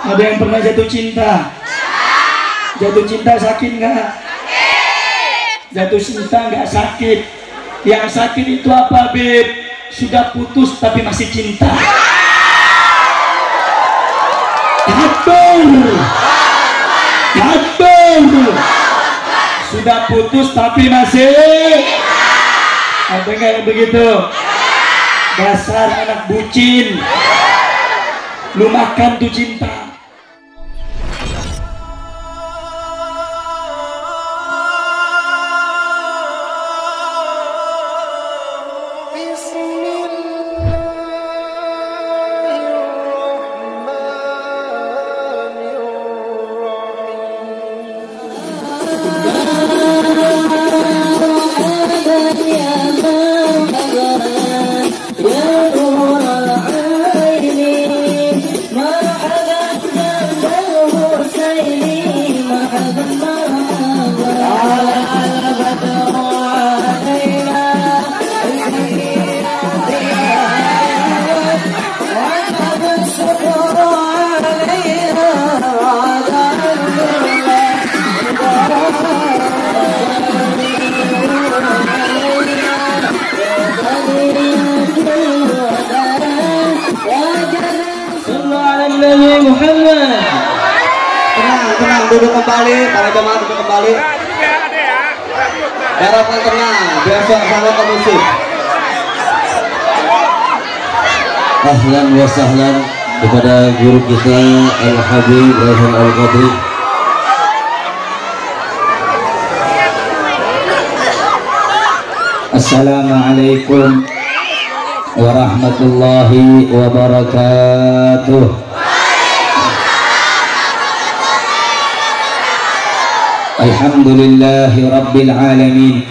Ada yang pernah jatuh cinta? Jatuh cinta sakit nggak? Jatuh cinta nggak sakit. Yang sakit itu apa, Beb? Sudah putus tapi masih cinta. Jatuh. Sudah putus tapi masih. Ada nggak yang begitu? Dasar anak bucin. Lu makan tuh cinta. Tenang, duduk kembali, para jemaah duduk kembali. Darahkan tenang, biar suasana kondusif. Ahlan wa sahlan kepada guru kita Al-Habib Raihan Al-Qadri. Assalamualaikum warahmatullahi wabarakatuh. Alhamdulillahi Rabbil Alamin.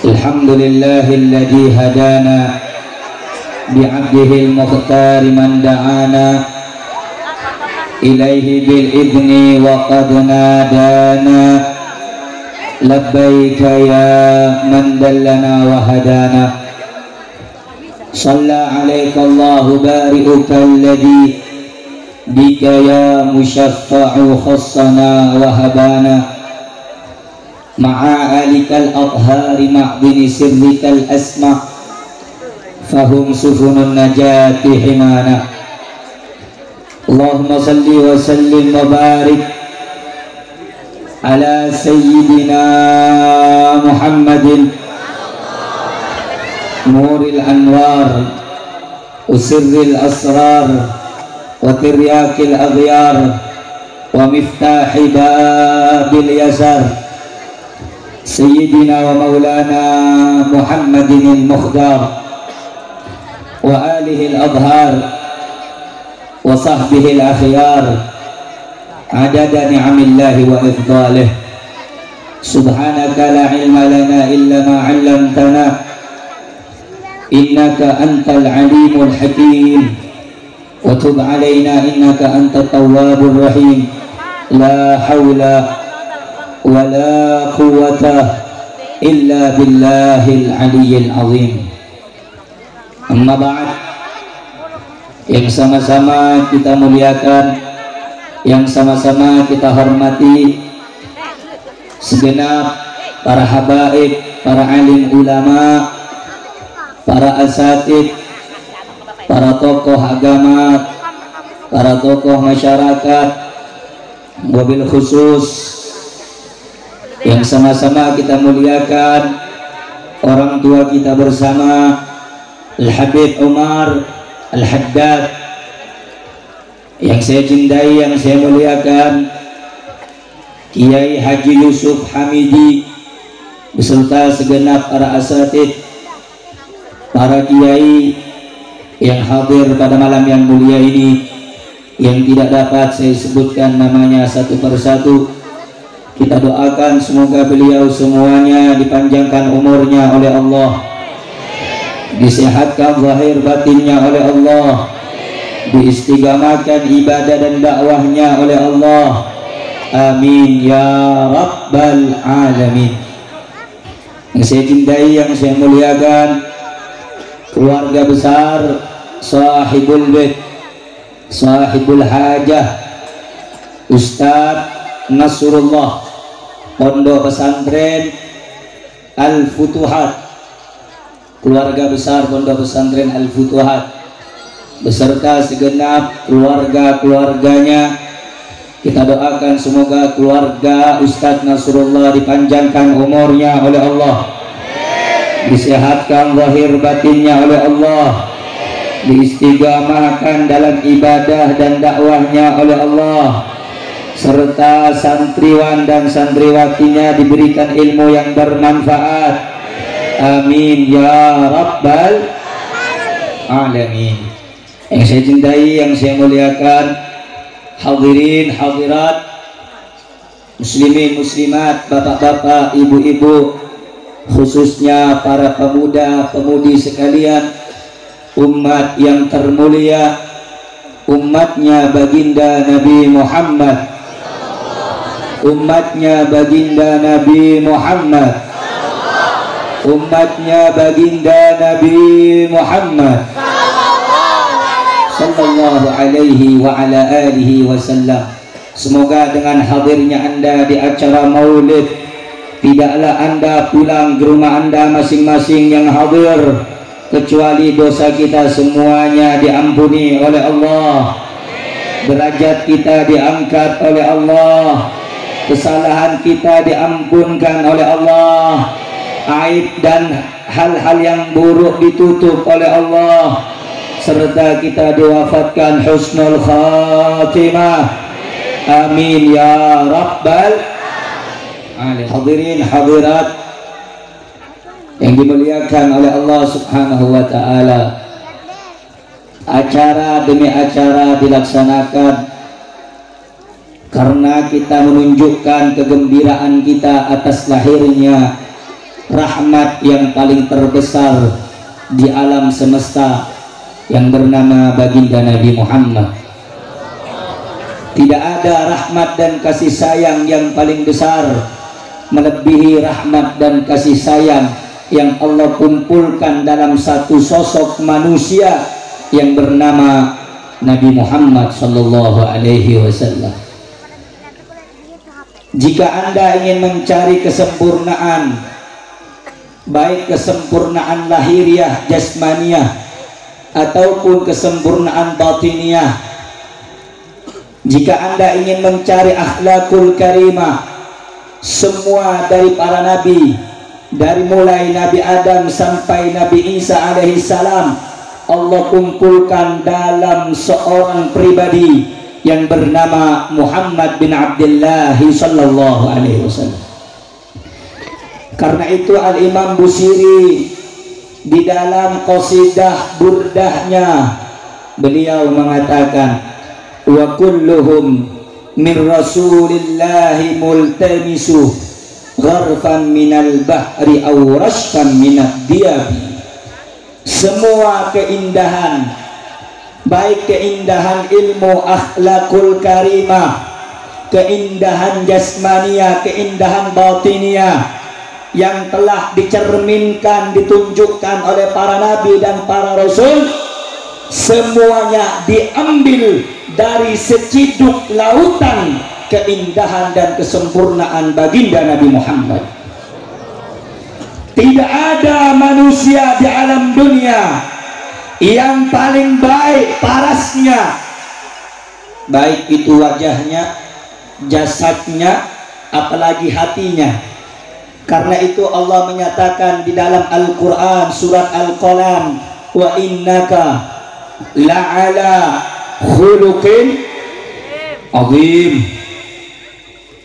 Alhamdulillahilladzi hadana bi'abdihil mukhtar man da'ana ilaihi bil idni wa qad nadana labbaika ya man dallana wa hadana. Shalla alaika Allahu bari'uka alladzi bika ya musyaffa'u khassana wa habana ma'a alikal athhari ma'dini sirrikal asma fahum sufunun najati himana. Allahumma salli wa sallim wa barik ala sayyidina Muhammadin nuril anwar usirril asrar wa tiryakil aghyar wa miftahi babil yasar sayyidina wa maulana Muhammadin al-Mukhdar wa alihi al-adhar wa sahbihi al-akhyar adada ni'amillahi wa ifdalih. Subhanaka la ilma lana illa ma 'allamtana innaka antal alimul hakim wa tub alaina innaka antat tawwabur rahim. La hawla wa la quwwata illa billahil aliyyil azim. Amma ba'd, yang sama-sama kita muliakan, yang sama-sama kita hormati segenap para habaib, para alim ulama, para asatid, para tokoh agama, para tokoh masyarakat, wabil khusus yang sama-sama kita muliakan orang tua kita bersama Al-Habib Umar Al-Haddad, yang saya cintai, yang saya muliakan Kiai Haji Yusuf Hamidi beserta segenap para asatid, para kiai yang hadir pada malam yang mulia ini, yang tidak dapat saya sebutkan namanya satu persatu. Kita doakan semoga beliau semuanya dipanjangkan umurnya oleh Allah, disehatkan zahir batinnya oleh Allah, diistiqamahkan ibadah dan dakwahnya oleh Allah. Amin ya rabbal alamin. Yang saya cintai, yang saya muliakan, keluarga besar Sahibul Bait, sahibul hajah Ustadz Nasrullah, Pondok Pesantren Al-Futuhat, keluarga besar Pondok Pesantren Al-Futuhat beserta segenap keluarga-keluarganya. Kita doakan semoga keluarga Ustadz Nasrullah dipanjangkan umurnya oleh Allah, disehatkan zahir batinnya oleh Allah, diistiqamahkan dalam ibadah dan dakwahnya oleh Allah, serta santriwan dan santriwatinya diberikan ilmu yang bermanfaat. Amin ya rabbal alamin. Yang saya cintai, yang saya muliakan, hadirin hadirat, muslimin muslimat, bapak-bapak, ibu-ibu, khususnya para pemuda-pemudi sekalian, umat yang termulia, umatnya baginda Nabi Muhammad, umatnya baginda Nabi Muhammad, umatnya baginda Nabi Muhammad sallallahu alaihi wa ala alihi wasallam. Semoga dengan hadirnya Anda di acara maulid, tidaklah Anda pulang ke rumah Anda masing-masing yang hadir kecuali dosa kita semuanya diampuni oleh Allah, derajat kita diangkat oleh Allah, kesalahan kita diampunkan oleh Allah, aib dan hal-hal yang buruk ditutup oleh Allah, serta kita diwafatkan husnul khatimah. Amin ya rabbal alamin. Hadirin hadirat yang dimuliakan oleh Allah Subhanahu wa taala, acara demi acara dilaksanakan karena kita menunjukkan kegembiraan kita atas lahirnya rahmat yang paling terbesar di alam semesta yang bernama baginda Nabi Muhammad. Tidak ada rahmat dan kasih sayang yang paling besar melebihi rahmat dan kasih sayang yang Allah kumpulkan dalam satu sosok manusia yang bernama Nabi Muhammad sallallahu alaihi wasallam. Jika Anda ingin mencari kesempurnaan, baik kesempurnaan lahiriah jasmaniah ataupun kesempurnaan batiniah, jika Anda ingin mencari akhlakul karimah, semua dari para nabi, dari mulai Nabi Adam sampai Nabi Isa alaihi salam, Allah kumpulkan dalam seorang pribadi yang bernama Muhammad bin Abdullah sallallahu alaihi wasallam. Karena itu Al-Imam Busiri di dalam qasidah burdahnya beliau mengatakan, wa kulluhum min rasulillahi multamisu gharfan minal bahri aw rashkan minad diyabi. Semua keindahan, baik keindahan ilmu akhlakul karimah, keindahan jasmania, keindahan batiniah yang telah dicerminkan, ditunjukkan oleh para nabi dan para rasul, semuanya diambil dari seciduk lautan keindahan dan kesempurnaan baginda Nabi Muhammad. Tidak ada manusia di alam dunia yang paling baik parasnya, baik itu wajahnya, jasadnya, apalagi hatinya. Karena itu Allah menyatakan di dalam Al-Quran surat Al-Qalam, wa innaka la'ala khuluqin azim.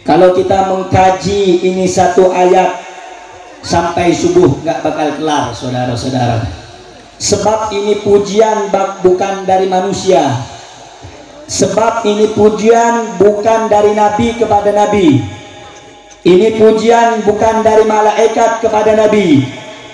Kalau kita mengkaji ini satu ayat sampai subuh nggak bakal kelar, saudara-saudara. Sebab ini pujian bukan dari manusia, sebab ini pujian bukan dari nabi kepada nabi. Ini pujian bukan dari malaikat kepada nabi,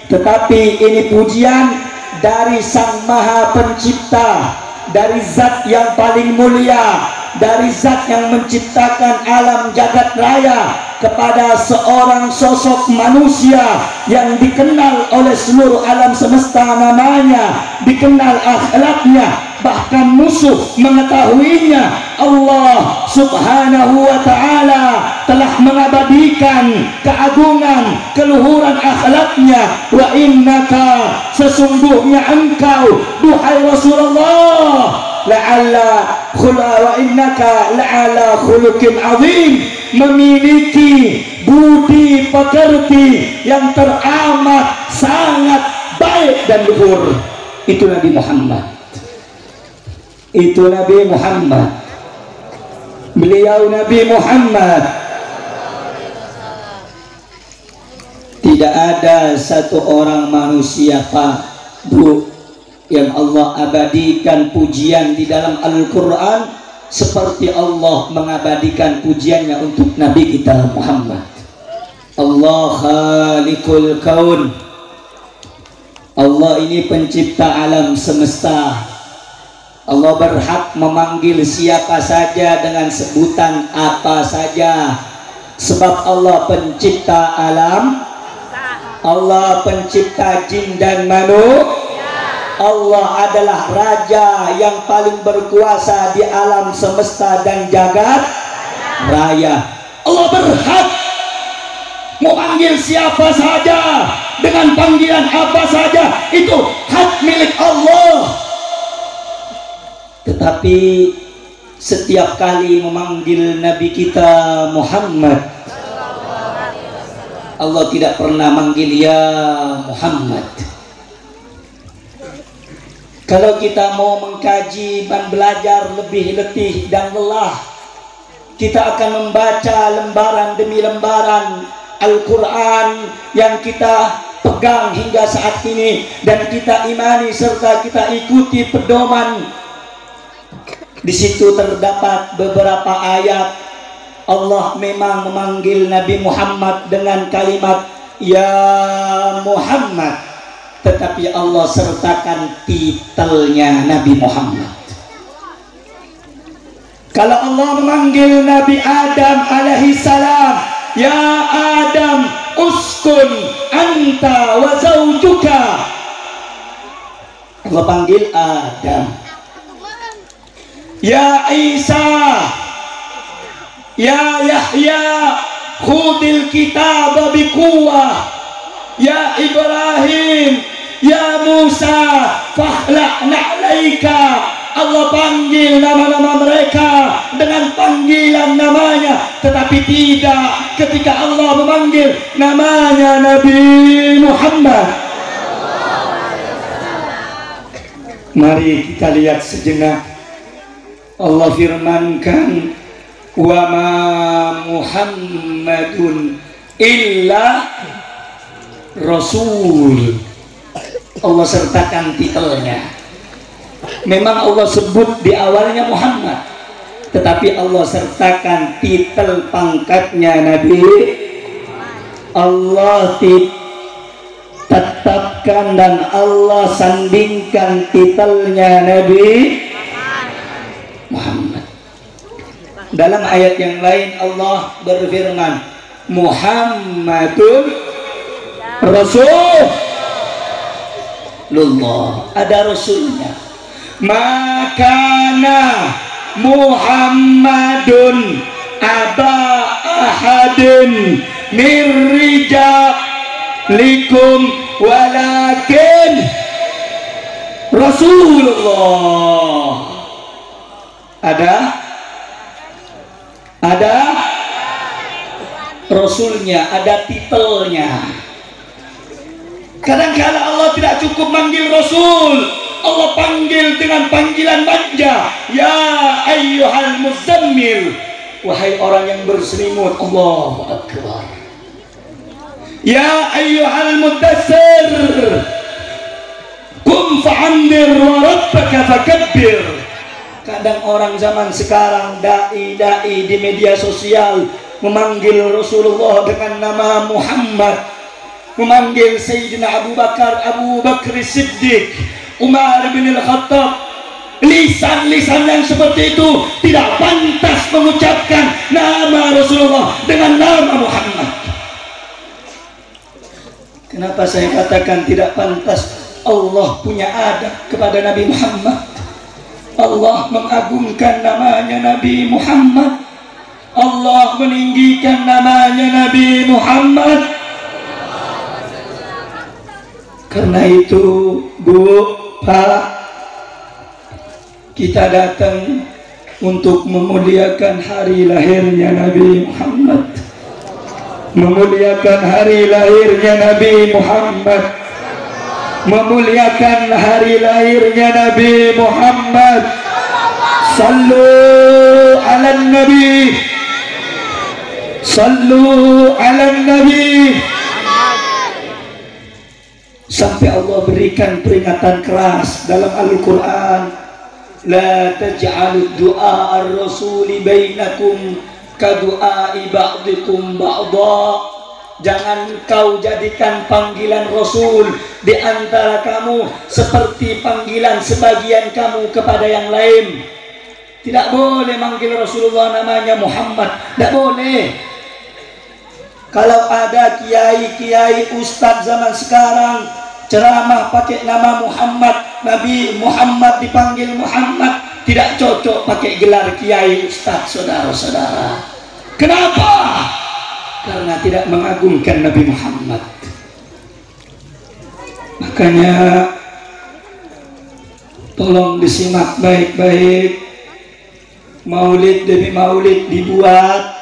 tetapi ini pujian dari Sang Maha Pencipta, dari zat yang paling mulia, dari zat yang menciptakan alam jagat raya, kepada seorang sosok manusia yang dikenal oleh seluruh alam semesta namanya, dikenal akhlaknya, bahkan musuh mengetahuinya. Allah subhanahu wa ta'ala telah mengabadikan keagungan, keluhuran akhlaknya. Wa innaka, sesungguhnya engkau duhai Rasulullah, wa innaka la'ala khuluqin azim, memiliki budi pekerti yang teramat sangat baik dan luhur. Itu Nabi Muhammad. Itu Nabi Muhammad. Beliau Nabi Muhammad. Tidak ada satu orang manusia, Pak, Bu, yang Allah abadikan pujian di dalam Al-Quran seperti Allah mengabadikan pujiannya untuk Nabi kita Muhammad. Allah khaliqul kaun. Allah ini pencipta alam semesta. Allah berhak memanggil siapa saja dengan sebutan apa saja, sebab Allah pencipta alam, Allah pencipta jin dan manusia. Allah adalah raja yang paling berkuasa di alam semesta dan jagat raya. Allah berhak memanggil siapa saja dengan panggilan apa saja, itu hak milik Allah. Tetapi setiap kali memanggil Nabi kita Muhammad, Allah tidak pernah manggil ya Muhammad. Kalau kita mau mengkaji dan belajar lebih letih dan lelah, kita akan membaca lembaran demi lembaran Al-Quran yang kita pegang hingga saat ini, dan kita imani serta kita ikuti pedoman. Di situ terdapat beberapa ayat Allah memang memanggil Nabi Muhammad dengan kalimat ya Muhammad, tetapi Allah sertakan titelnya Nabi Muhammad. Kalau Allah memanggil Nabi Adam alaihi salam, ya Adam uskun anta wa zawjuka, Allah panggil Adam. Ya Isa, ya Yahya khudil kitab biquwah, ya Ibrahim, ya Musa fakhla'na alaika. Allah panggil nama-nama mereka dengan panggilan namanya, tetapi tidak ketika Allah memanggil namanya Nabi Muhammad. Mari kita lihat sejenak. Allah firmankan, wa ma Muhammadun illa Rasul. Allah sertakan titelnya. Memang Allah sebut di awalnya Muhammad, tetapi Allah sertakan titel pangkatnya Nabi. Allah tetapkan dan Allah sandingkan titelnya Nabi Muhammad. Dalam ayat yang lain Allah berfirman, Muhammadun Rasulullah, ada Rasulnya. Makana Muhammadun aba ahadin min rijalikum walakin Rasulullah. Ada Rasulnya, ada titelnya. Kadang-kala Allah tidak cukup manggil Rasul, Allah panggil dengan panggilan manja, ya ayyuhal muzammil, wahai orang yang berselimut. Allahu akbar. Ya ayyuhal mudassir, qum fa'andir wa rabbaka fakabbir. Kadang orang zaman sekarang, dai-dai di media sosial memanggil Rasulullah dengan nama Muhammad, memanggil Sayyidina Abu Bakar Siddiq, Umar bin Al-Khattab. Lisan-lisan yang seperti itu tidak pantas mengucapkan nama Rasulullah dengan nama Muhammad. Kenapa saya katakan tidak pantas? Allah punya adab kepada Nabi Muhammad. Allah mengagungkan namanya Nabi Muhammad. Allah meninggikan namanya Nabi Muhammad. Karena itu, Bu, Pak, kita datang untuk memuliakan hari lahirnya Nabi Muhammad, memuliakan hari lahirnya Nabi Muhammad, memuliakan hari lahirnya Nabi Muhammad. Sallu ala Nabi, sallu ala Nabi. Sampai Allah berikan peringatan keras dalam Al-Quran, la taj'alud du'a ar-rasuli bainakum kadu'ai ba'dikum ba'da. Jangan kau jadikan panggilan Rasul di antara kamu seperti panggilan sebagian kamu kepada yang lain. Tidak boleh manggil Rasulullah namanya Muhammad, tidak boleh. Kalau ada kiai-kiai ustadz zaman sekarang ceramah pakai nama Muhammad, Nabi Muhammad dipanggil Muhammad, tidak cocok pakai gelar kiai ustadz, saudara-saudara. Kenapa? Karena tidak mengagungkan Nabi Muhammad. Makanya tolong disimak baik-baik. Maulid demi maulid dibuat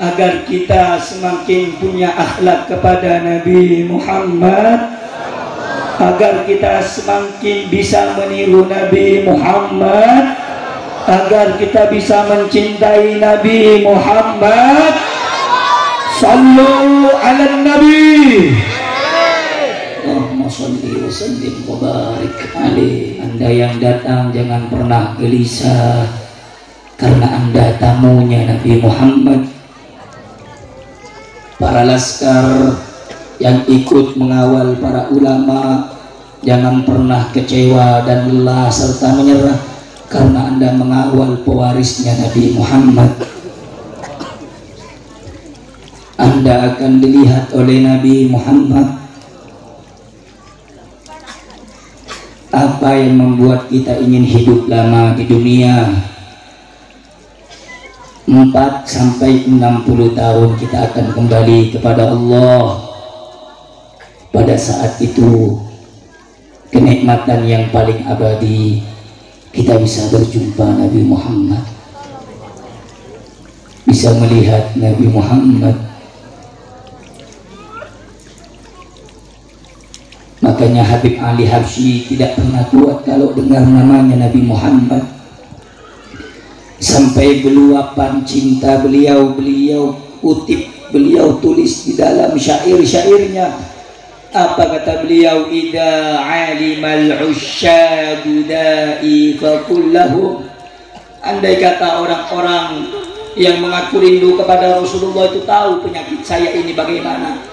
agar kita semakin punya akhlak kepada Nabi Muhammad, agar kita semakin bisa meniru Nabi Muhammad, agar kita bisa mencintai Nabi Muhammad. Sallu ala Nabi. Allahumma salli wa sallim wa barik alaihi. Anda yang datang jangan pernah gelisah, karena Anda tamunya Nabi Muhammad. Para laskar yang ikut mengawal para ulama, jangan pernah kecewa dan lelah serta menyerah, karena Anda mengawal pewarisnya Nabi Muhammad. Anda akan dilihat oleh Nabi Muhammad. Apa yang membuat kita ingin hidup lama di dunia? 4 sampai 60 tahun kita akan kembali kepada Allah. Pada saat itu kenikmatan yang paling abadi, kita bisa berjumpa Nabi Muhammad, bisa melihat Nabi Muhammad. Makanya Habib Ali Habsyi tidak pernah kuat kalau dengar namanya Nabi Muhammad. Sampai beluapan cinta beliau tulis di dalam syair-syairnya. Apa kata beliau? Idza alimal usyadu da'i faqul lahum. Andai kata orang-orang yang mengaku rindu kepada Rasulullah itu tahu penyakit saya ini bagaimana,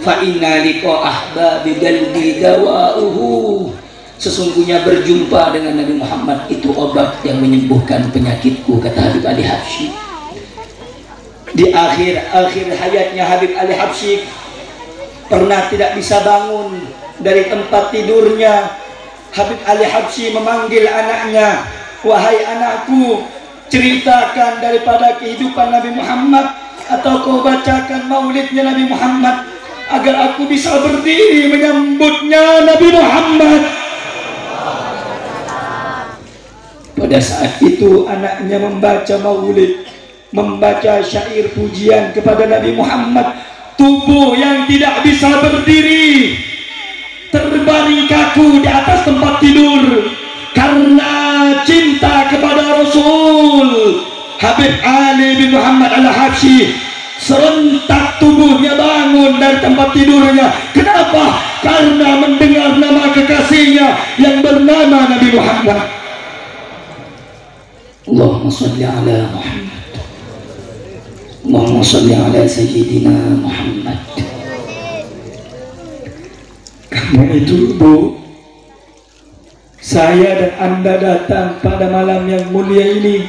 fa inna liqa ahbabi qalbi dawa'uhu. Sesungguhnya berjumpa dengan Nabi Muhammad itu obat yang menyembuhkan penyakitku, kata Habib Ali Habsyi. Di akhir hayatnya Habib Ali Habsyi pernah tidak bisa bangun dari tempat tidurnya. Habib Ali Habsyi memanggil anaknya, wahai anakku, ceritakan daripada kehidupan Nabi Muhammad, atau kau bacakan maulidnya Nabi Muhammad agar aku bisa berdiri menyambutnya Nabi Muhammad. Pada saat itu anaknya membaca maulid, membaca syair pujian kepada Nabi Muhammad. Tubuh yang tidak bisa berdiri terbaring kaku di atas tempat tidur karena cinta kepada Rasul. Habib Ali bin Muhammad Al-Habsyi serentak tubuhnya bangun dari tempat tidurnya. Kenapa? Karena mendengar nama kekasihnya yang bernama Nabi Muhammad. Allahumma salli ala Muhammad, Allahumma salli ala Sayyidina Muhammad. Karena itu, Bu, saya dan Anda datang pada malam yang mulia ini.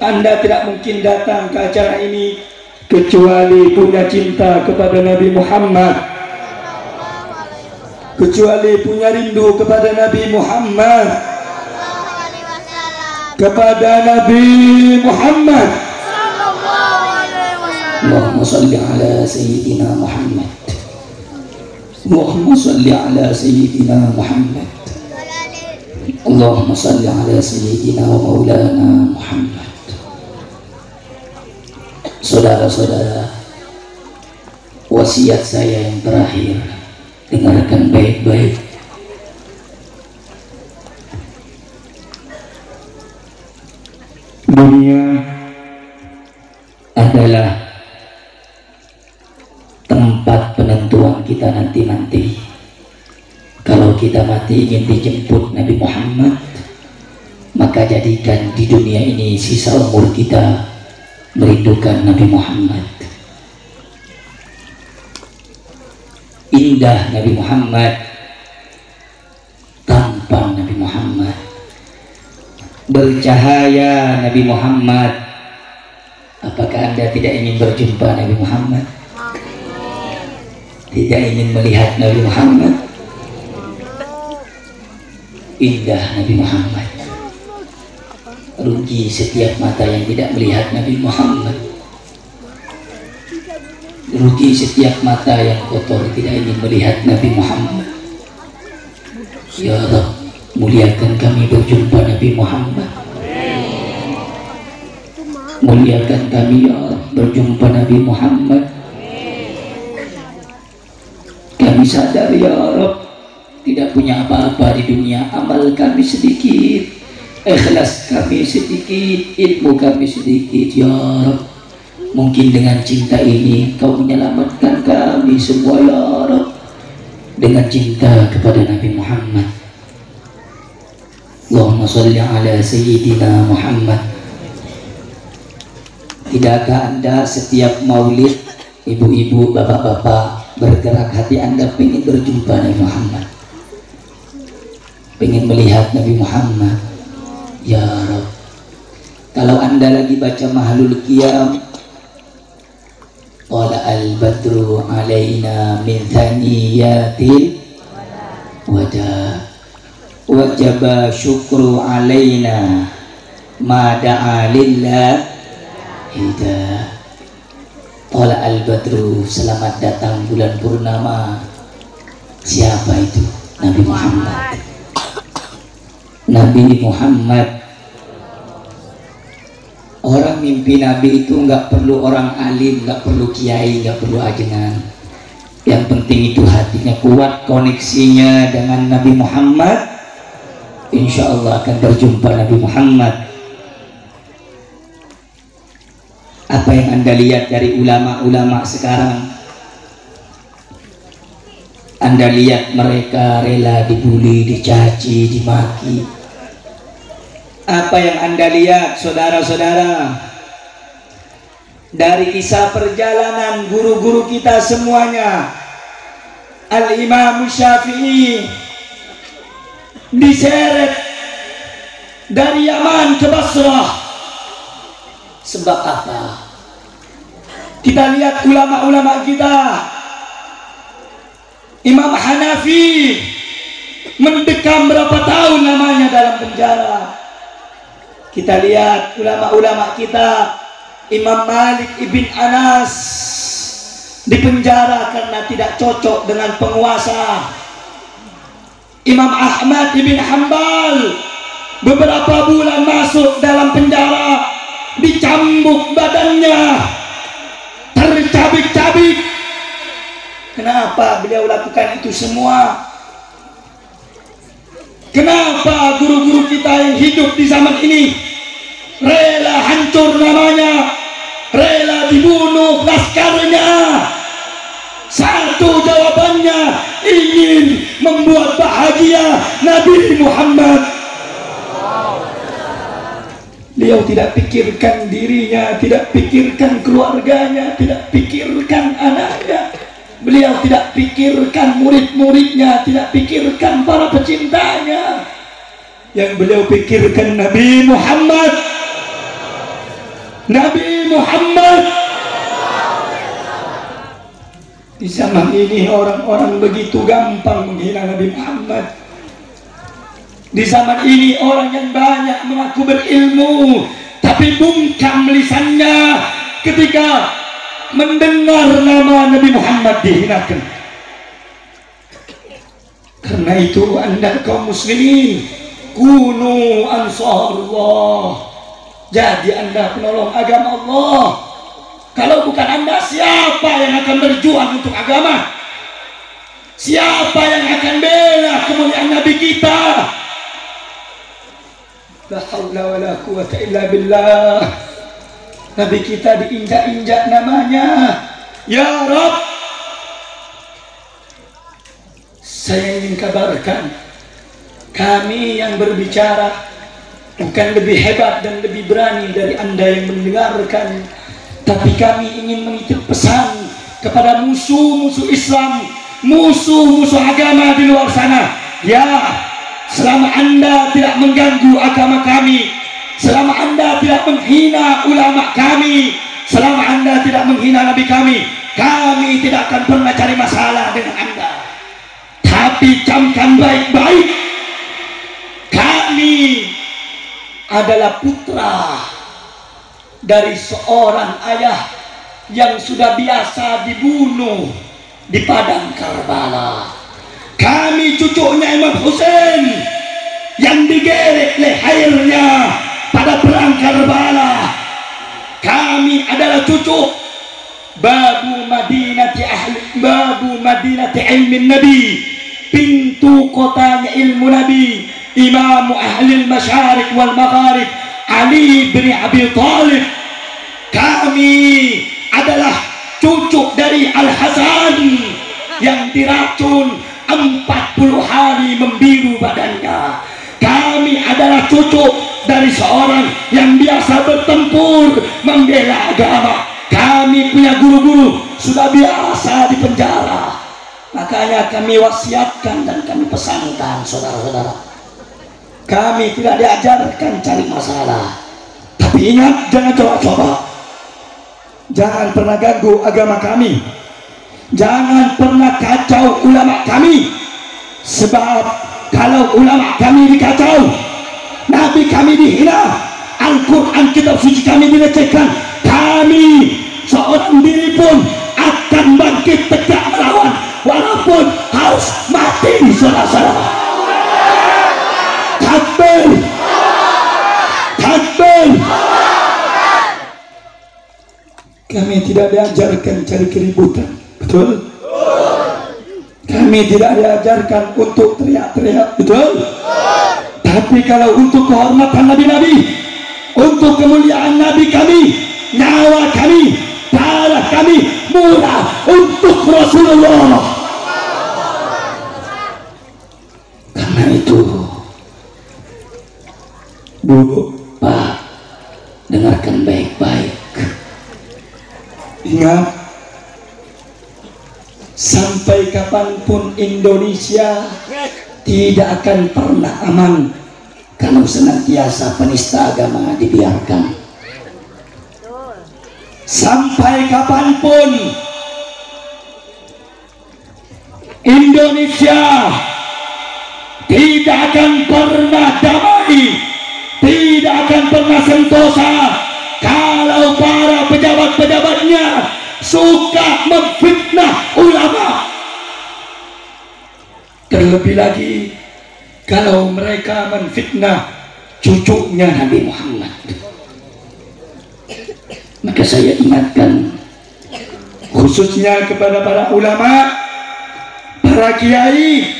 Anda tidak mungkin datang ke acara ini kecuali punya cinta kepada Nabi Muhammad, kecuali punya rindu kepada Nabi Muhammad. kepada Nabi Muhammad. Allahumma salli ala Sayyidina Muhammad. Allahumma salli ala Sayyidina Muhammad. Allahumma salli ala Sayyidina wa Maulana Muhammad. Saudara-saudara, wasiat saya yang terakhir, dengarkan baik-baik. Dunia adalah tempat penentuan kita nanti-nanti. Kalau kita mati ingin dijemput Nabi Muhammad, maka jadikan di dunia ini sisa umur kita merindukan Nabi Muhammad. Indah Nabi Muhammad, tampan Nabi Muhammad, bercahaya Nabi Muhammad. Apakah Anda tidak ingin berjumpa Nabi Muhammad? Tidak ingin melihat Nabi Muhammad? Indah Nabi Muhammad. Rugi setiap mata yang tidak melihat Nabi Muhammad. Rugi setiap mata yang kotor tidak ingin melihat Nabi Muhammad. Ya Rabb, muliakan kami berjumpa Nabi Muhammad. Muliakan kami ya Rabb, berjumpa Nabi Muhammad. Kami sadar ya Rabb, tidak punya apa-apa di dunia. Amal kami sedikit, ikhlas kami sedikit, ilmu kami sedikit ya Rabb. Mungkin dengan cinta ini Kau menyelamatkan kami semua ya Rabb, dengan cinta kepada Nabi Muhammad. Allahumma salli ala Sayyidina Muhammad. Tidakkah Anda setiap maulid, ibu-ibu, bapak-bapak, bergerak hati Anda ingin berjumpa Nabi Muhammad, ingin melihat Nabi Muhammad ya Rabb? Kalau Anda lagi baca Mahlul Qiyam, qala al-badru alaina min thaniyatil wada, wajaba syukru alaina ma da'a lillah hida. Qala al-badru, selamat datang bulan purnama. Siapa itu? Nabi Muhammad. Nabi Muhammad. Orang mimpi Nabi itu nggak perlu orang alim, nggak perlu kiai, nggak perlu ajengan. Yang penting itu hatinya kuat, koneksinya dengan Nabi Muhammad. Insya Allah akan berjumpa Nabi Muhammad. Apa yang Anda lihat dari ulama-ulama sekarang? Anda lihat mereka rela dibully, dicaci, dimaki. Apa yang Anda lihat saudara-saudara dari kisah perjalanan guru-guru kita semuanya? Al-Imam Syafi'i diseret dari Yaman ke Basrah. Sebab apa? Kita lihat ulama-ulama kita. Imam Hanafi mendekam berapa tahun namanya dalam penjara. Kita lihat ulama-ulama kita. Imam Malik ibn Anas dipenjara karena tidak cocok dengan penguasa. Imam Ahmad ibn Hanbal beberapa bulan masuk dalam penjara, dicambuk badannya, tercabik-cabik. Kenapa beliau lakukan itu semua? Kenapa guru-guru kita yang hidup di zaman ini rela hancur namanya, rela dibunuh laskarnya? Satu jawabannya, ingin membuat bahagia Nabi Muhammad. Beliau tidak pikirkan dirinya, tidak pikirkan keluarganya, tidak pikirkan anaknya. Beliau tidak pikirkan murid-muridnya, tidak pikirkan para pecintanya. Yang beliau pikirkan Nabi Muhammad. Nabi Muhammad. Di zaman ini orang-orang begitu gampang menghina Nabi Muhammad. Di zaman ini orang yang banyak mengaku berilmu, tapi bungkam lisannya ketika mendengar nama Nabi Muhammad dihinakan. Karena itu Anda kaum muslimin, kunu ansarullah, jadi Anda penolong agama Allah. Kalau bukan Anda, siapa yang akan berjuang untuk agama? Siapa yang akan bela kemuliaan Nabi kita? La haula wala quwwata illa billah. Nabi kita diinjak-injak namanya. Ya Rabb, saya ingin kabarkan, kami yang berbicara bukan lebih hebat dan lebih berani dari Anda yang mendengarkan, tapi kami ingin menitip pesan kepada musuh-musuh Islam, musuh-musuh agama di luar sana. Ya, selama Anda tidak mengganggu agama kami, selama Anda tidak menghina ulama kami, selama Anda tidak menghina Nabi kami tidak akan pernah cari masalah dengan Anda. Tapi camkan baik-baik, kami adalah putra dari seorang ayah yang sudah biasa dibunuh di padang Karbala. Kami cucunya Imam Hussein yang digerek lehernya pada perang Karbala. Kami adalah cucu babu madinati ilmin Nabi, pintu kotanya ilmu Nabi, Imam ahli al-masyariq wal magharib, Ali bin Abi Thalib. Kami adalah cucu dari Al-Hasan yang diracun 40 hari membiru badannya. Kami adalah cucu dari seorang yang biasa bertempur membela agama. Kami punya guru-guru sudah biasa di penjara. Makanya kami wasiatkan dan kami pesankan saudara-saudara, kami tidak diajarkan cari masalah, tapi ingat, jangan coba-coba, jangan pernah ganggu agama kami, jangan pernah kacau ulama kami. Sebab kalau ulama kami dikacau, Nabi kami dihina, Al-Quran kitab suci kami dilecehkan, kami seorang diri pun akan bangkit tegak melawan, walaupun harus mati, saudara-saudara. Takbir, takbir. Kami tidak diajarkan cari keributan, betul? Kami tidak diajarkan untuk teriak-teriak, betul? Tapi kalau untuk kehormatan Nabi-Nabi, untuk kemuliaan Nabi kami, nyawa kami, darah kami murah untuk Rasulullah. Karena itu, Bu, Pak, dengarkan baik-baik. Ingat, sampai kapanpun Indonesia tidak akan pernah aman kalau senantiasa penista agama dibiarkan. Sampai kapanpun Indonesia tidak akan pernah damai, tidak akan pernah sentosa kalau para pejabat-pejabatnya suka memfitnah ulama. Terlebih lagi kalau mereka menfitnah cucunya Nabi Muhammad. Maka saya ingatkan khususnya kepada para ulama, para kiai,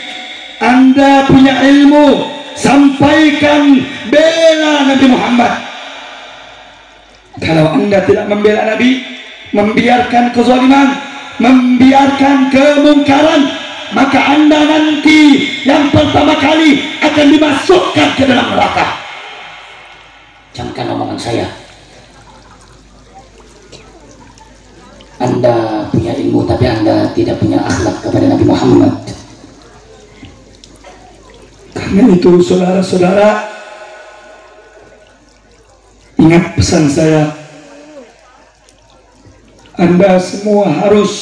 Anda punya ilmu, sampaikan, bela Nabi Muhammad. Kalau Anda tidak membela Nabi, membiarkan kezaliman, membiarkan kemungkaran, maka Anda nanti yang pertama kali akan dimasukkan ke dalam neraka. Camkan omongan saya. Anda punya ilmu tapi Anda tidak punya akhlak kepada Nabi Muhammad. Karena itu saudara-saudara, ingat pesan saya, Anda semua harus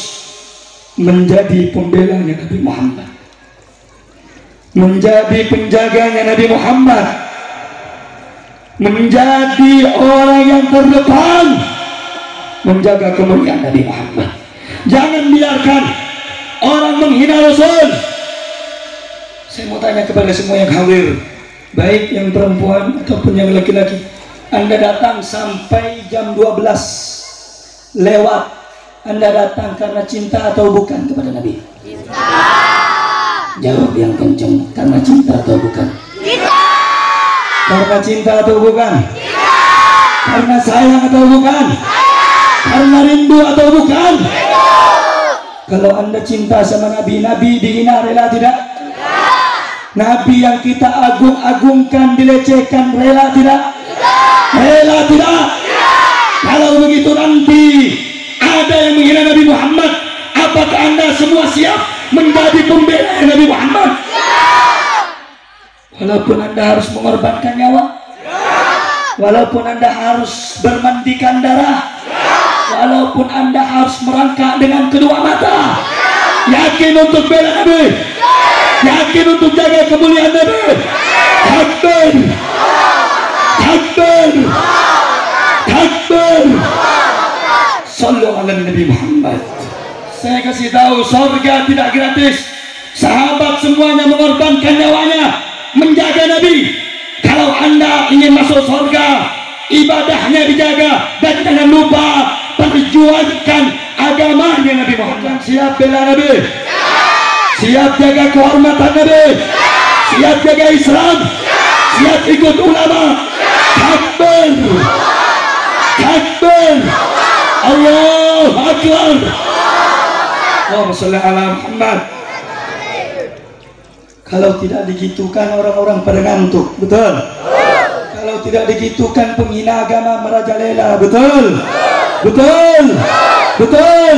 menjadi pembelanya Nabi Muhammad, menjadi penjaganya Nabi Muhammad, menjadi orang yang terdepan menjaga kemuliaan Nabi Muhammad. Jangan biarkan orang menghina Rasul. Saya mau tanya kepada semua yang hadir, baik yang perempuan ataupun yang laki-laki, Anda datang sampai jam 12 lewat, Anda datang karena cinta atau bukan kepada Nabi? Cinta. Jawab yang kencang, karena cinta atau bukan? Cinta. Karena cinta atau bukan? Cinta. Karena sayang atau bukan? Sayang. Karena rindu atau bukan? Rindu. Kalau Anda cinta sama Nabi, Nabi dihina rela tidak? Tidak. Nabi yang kita agung-agungkan dilecehkan rela tidak? Tidak. Rela tidak? Tidak. Kalau begitu nanti ada yang menghina Nabi Muhammad, apakah Anda semua siap menjadi pembela Nabi Muhammad? Siap. Walaupun Anda harus mengorbankan nyawa, siap. Walaupun Anda harus bermandikan darah, siap. Walaupun Anda harus merangkak dengan kedua mata, siap. Yakin untuk bela Nabi, siap. Yakin untuk jaga kemuliaan Nabi. Takbir, takbir, takbir. Sallu ala Nabi Muhammad. Saya kasih tahu, surga tidak gratis. Sahabat semuanya mengorbankan nyawanya menjaga Nabi. Kalau Anda ingin masuk surga, ibadahnya dijaga dan jangan lupa perjuangkan agamanya Nabi Muhammad. Siap bela Nabi? Siap jaga kehormatan Nabi? Siap jaga Islam? Siap ikut ulama? Takbir, takbir, Allahu Akbar. Allahumma sholli ala Muhammad. Kalau tidak digitukan orang-orang pada ngantuk, betul? Kalau tidak digitukan penghina agama merajalela, betul? Betul? Betul?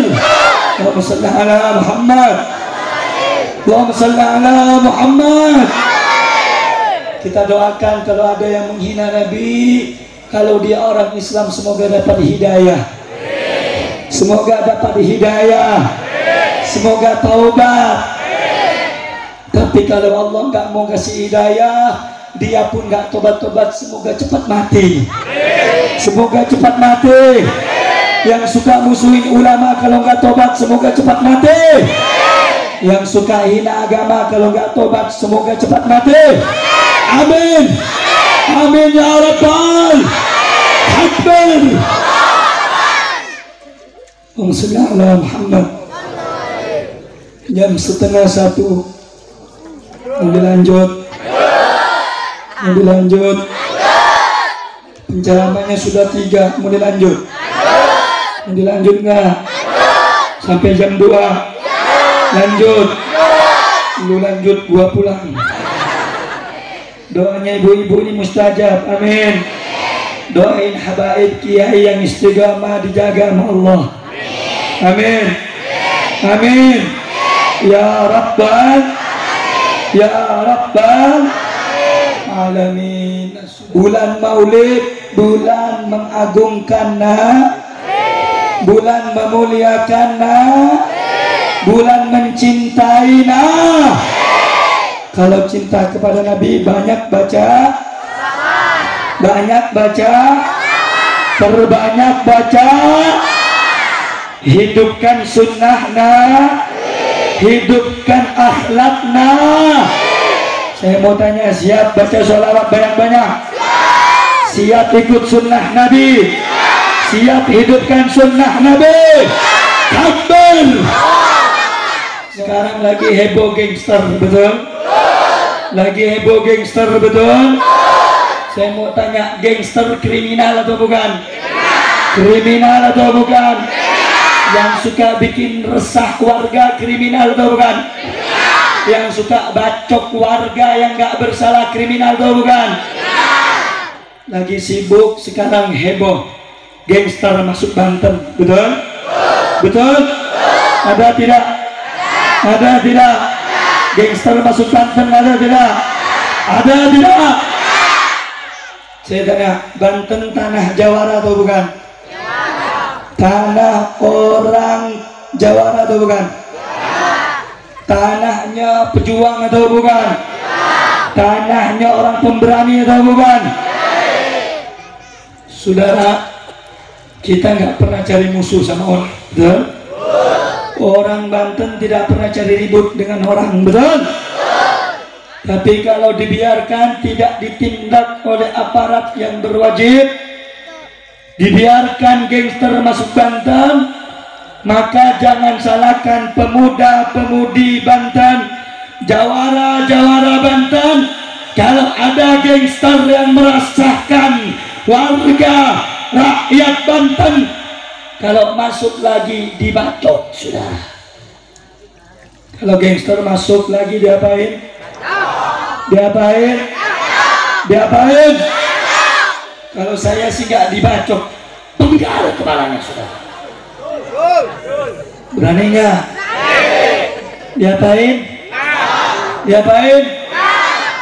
Allahumma sholli ala Muhammad. Allahumma sholli ala Muhammad. Kita doakan kalau ada yang menghina Nabi, kalau dia orang Islam, semoga dapat hidayah. Semoga dapat hidayah. Semoga taubat. Tapi kalau Allah nggak mau kasih hidayah, dia pun nggak tobat-tobat, semoga cepat mati. Semoga cepat mati. Yang suka musuhin ulama kalau nggak tobat, semoga cepat mati. Yang suka hina agama kalau nggak tobat, semoga cepat mati. Amin. Amin ya Rabbal. Takbir. Allahumma sholli ala Muhammad. Jam 12:30 mau dilanjut, mau dilanjut. Penceramanya sudah 3, mau dilanjut, mau dilanjut nggak? Sampai jam 2 lanjut, lu lanjut, gua pulang. Doanya ibu-ibu ini mustajab, amin. Doain habaib kiai yang istiqamah dijaga sama Allah, amin, amin. Ya Rabbal, ya Rabbal alamin. Bulan Maulid, bulan mengagungkan, bulan memuliakan, bulan mencintai. Kalau cinta kepada Nabi, banyak baca, banyak baca, perbanyak baca, hidupkan sunnahna, hidupkan akhlakna. Saya mau tanya, siap baca sholawat banyak-banyak? Siap ikut sunnah Nabi? Siap hidupkan sunnah Nabi? Takbir. Sekarang lagi heboh gangster, betul? Lagi heboh gangster, betul? Saya mau tanya, gangster kriminal atau bukan? Kriminal atau bukan? Yang suka bikin resah warga kriminal atau bukan? Yang suka bacok warga yang gak bersalah kriminal atau bukan? Lagi sibuk sekarang heboh gangster masuk Banten, betul? Betul? Ada tidak? Ada tidak? Gangster masuk Banten ada tidak? Ada tidak? Saya tanya, Banten tanah Jawara atau bukan? Tanah orang Jawara atau bukan? Tanahnya pejuang atau bukan? Tanahnya orang pemberani atau bukan? Saudara, kita nggak pernah cari musuh sama orang, betul? Orang Banten tidak pernah cari ribut dengan orang, betul? Tapi kalau dibiarkan tidak ditindak oleh aparat yang berwajib, dibiarkan gangster masuk Banten, maka jangan salahkan pemuda-pemudi Banten, jawara-jawara Banten. Kalau ada gangster yang merasakan warga rakyat Banten, kalau masuk lagi dibacok, sudah. Kalau gangster masuk lagi diapain? Diapain? Diapain? Kalau saya sih nggak dibacok, penggal kepalanya, sudah. Berani nggak? Diapain? Diapain?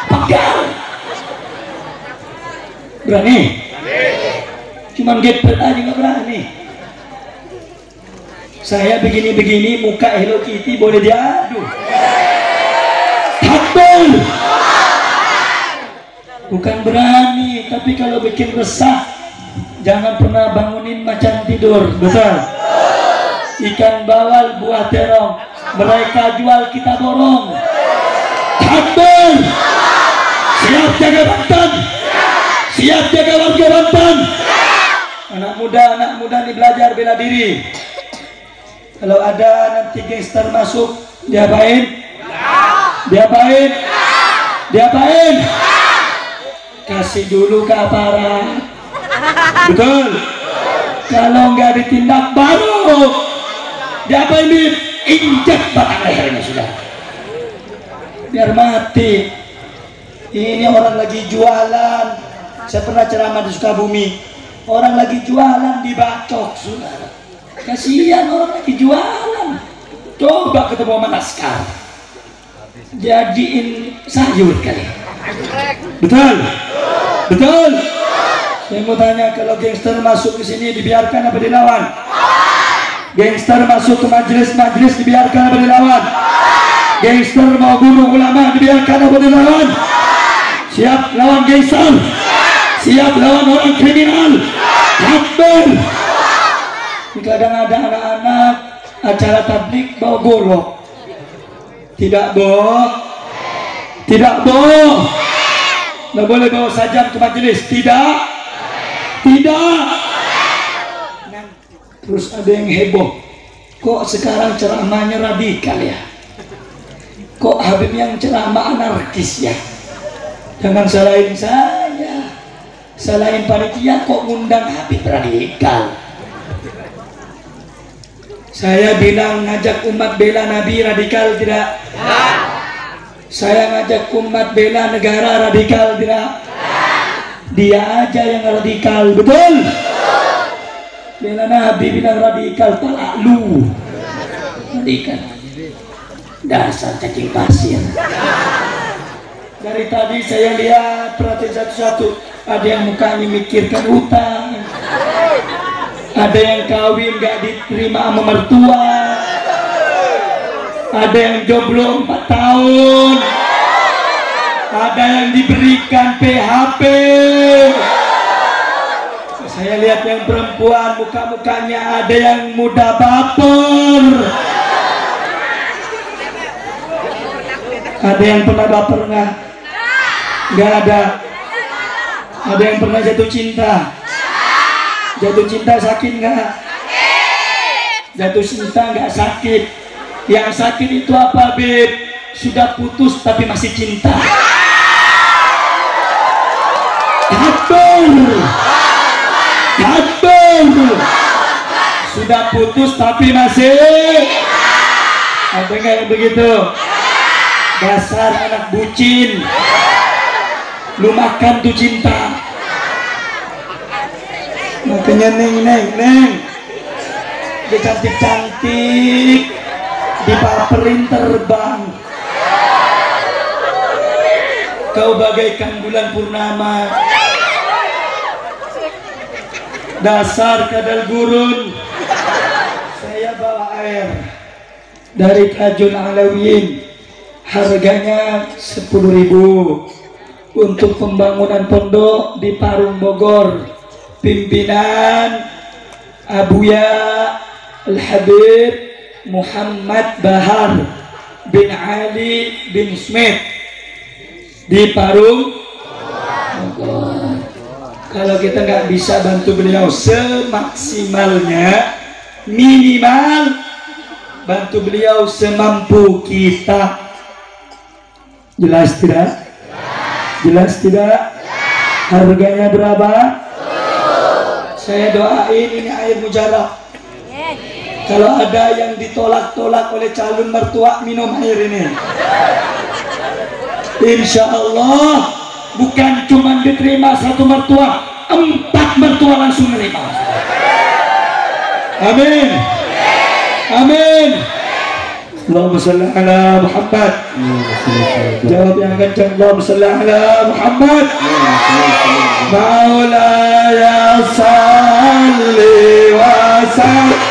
Penggal. Berani? Cuman gepet aja nggak berani. Saya begini-begini muka Hello Kitty boleh diadu. Takbir. Bukan berani, tapi kalau bikin resah jangan pernah bangunin macan tidur, betul? Ikan bawal buah terong, mereka jual kita borong. Takbir. Siap jaga Banten. Siap jaga warga Banten. Anak muda nih belajar bela diri. Kalau ada nanti gangster masuk, diapain? Diapain? Diapain? Kasih dulu ke aparat. Betul? Kalau nggak ditindak baru diapain? Injak batang lehernya, sudah. Biar mati. Ini orang lagi jualan. Saya pernah ceramah di Sukabumi. Orang lagi jualan dibacok, saudara. Kasihan orang lagi jualan. Coba ketemu sama naskah, jadiin sayur kali. Betul? Betul? Saya mau tanya, kalau gangster masuk ke sini dibiarkan apa dilawan? Gangster masuk ke majelis dibiarkan apa dilawan? Gangster mau bunuh ulama dibiarkan apa dilawan? Siap lawan gangster. Siap lawan orang kriminal. Takbir. Kadang ada anak-anak acara tablik bawa golok. Tidak boh. Tidak boh. Nggak boleh bawa sajam ke majelis. Tidak. Tidak. Terus ada yang heboh. Kok sekarang ceramahnya radikal ya? Kok Habib yang ceramah anarkis ya? Jangan salahin saya. Salahin panitia kok ngundang Habib radikal. Saya bilang ngajak umat bela Nabi radikal tidak? Saya ngajak umat bela negara radikal tidak? Dia aja yang radikal, betul? Bela Nabi bilang radikal, talak lu. Radikal. Dasar cacing pasir. Dari tadi saya lihat perhatiin satu-satu. Ada yang mukanya mikirkan utang. Ada yang kawin gak diterima sama mertua. Ada yang jomblo 4 tahun. Ada yang diberikan PHP. Saya lihat yang perempuan muka-mukanya ada yang mudah baper. Ada yang pernah baper nggak? Nggak ada. Ada yang pernah jatuh cinta? Jatuh cinta sakit nggak? Jatuh cinta nggak sakit. Yang sakit itu apa, Beb? Sudah putus tapi masih cinta. Kabur. Kabur. Sudah putus tapi masih. Ada nggak yang begitu? Dasar anak bucin. Lu makan tuh cinta. Makanya neng dia cantik-cantik dipaperin terbang. Kau bagaikan bulan purnama. Dasar kadal gurun. Saya bawa air dari Tajul Alawiyin, harganya 10.000. untuk pembangunan pondok di Parung Bogor, pimpinan Abuya Al-Habib Muhammad Bahar bin Ali bin Smith di Parung Bogor. Kalau kita nggak bisa bantu beliau semaksimalnya, minimal bantu beliau semampu kita. Jelas tidak? Jelas tidak? Harganya berapa? Saya doain ini air mujarab. Kalau ada yang ditolak-tolak oleh calon mertua, minum air ini. Insya Allah bukan cuma diterima satu mertua, 4 mertua langsung menerima. Amin. Amin. Allahumma salli ala Muhammad. Jawab yang kencang. Allahumma salli ala Muhammad. Maulaya salli wa sallim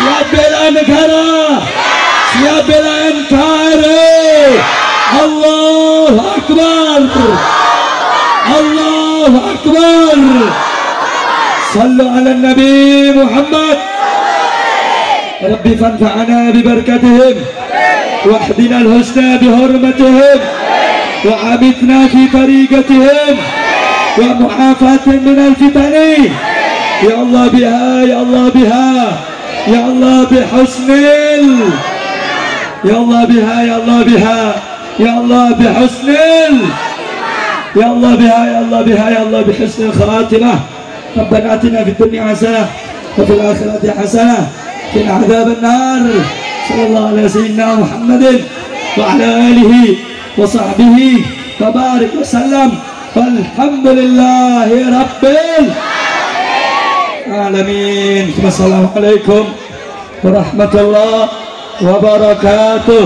siap bela negara, siap bela NKRI. Allahu Akbar, Allahu Akbar. Sallu ala Nabi Muhammad. Rabbi fanfa'ana bibarakatihim واهدنا الحسنى بحرمتهم وعبدنا في طريقتهم ومعافاتهم من الفتن. يا الله بها، يا الله بها، يا الله بحسن يا الله بها، يا الله بها، يا الله بحسن يا الله بها، يا الله بها، يا الله بحسن الخاتمة. ربنا آتنا في الدنيا حسنة وفي الآخرة حسنة وقنا عذاب النار. صلى الله على سيدنا محمد وعلى آله وصحبه وبارك وسلم والحمد لله رب العالمين. Wassalamualaikum warahmatullahi wabarakatuh.